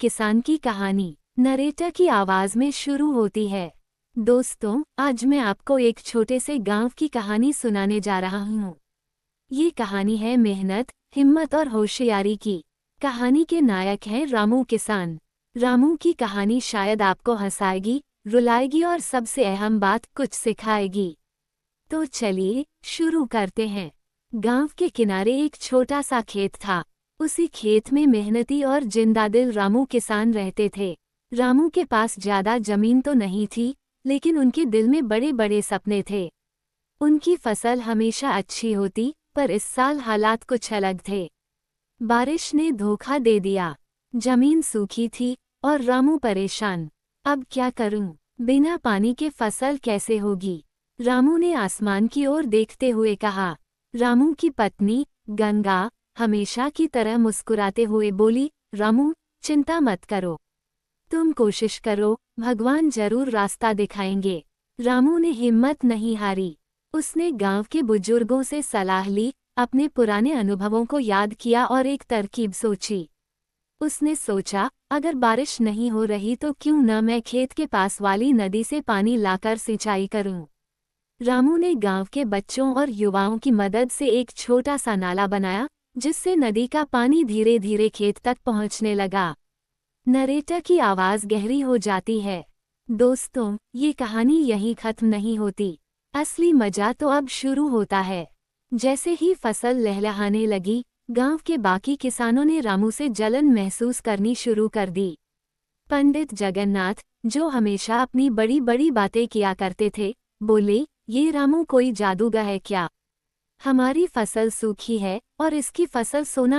किसान की कहानी नरेटर की आवाज में शुरू होती है। दोस्तों, आज मैं आपको एक छोटे से गांव की कहानी सुनाने जा रहा हूँ। ये कहानी है मेहनत, हिम्मत और होशियारी की। कहानी के नायक हैं रामू किसान। रामू की कहानी शायद आपको हंसाएगी, रुलाएगी और सबसे अहम बात कुछ सिखाएगी। तो चलिए शुरू करते हैं। गांव के किनारे एक छोटा सा खेत था। उसी खेत में मेहनती और जिंदादिल रामू किसान रहते थे। रामू के पास ज्यादा जमीन तो नहीं थी, लेकिन उनके दिल में बड़े बड़े सपने थे। उनकी फसल हमेशा अच्छी होती, पर इस साल हालात कुछ अलग थे। बारिश ने धोखा दे दिया। जमीन सूखी थी और रामू परेशान। अब क्या करूं? बिना पानी के फसल कैसे होगी? रामू ने आसमान की ओर देखते हुए कहा। रामू की पत्नी गंगा हमेशा की तरह मुस्कुराते हुए बोली, रामू, चिंता मत करो। तुम कोशिश करो, भगवान जरूर रास्ता दिखाएंगे। रामू ने हिम्मत नहीं हारी। उसने गांव के बुजुर्गों से सलाह ली, अपने पुराने अनुभवों को याद किया और एक तरकीब सोची। उसने सोचा, अगर बारिश नहीं हो रही तो क्यों न मैं खेत के पास वाली नदी से पानी लाकर सिंचाई करूं। रामू ने गांव के बच्चों और युवाओं की मदद से एक छोटा सा नाला बनाया, जिससे नदी का पानी धीरे धीरे खेत तक पहुंचने लगा। नरेटर की आवाज गहरी हो जाती है। दोस्तों, ये कहानी यहीं खत्म नहीं होती। असली मजा तो अब शुरू होता है। जैसे ही फसल लहलहाने लगी, गांव के बाकी किसानों ने रामू से जलन महसूस करनी शुरू कर दी। पंडित जगन्नाथ, जो हमेशा अपनी बड़ी बड़ी बातें किया करते थे, बोले, ये रामू कोई जादूगर है क्या? हमारी फसल सूखी है और इसकी फसल सोना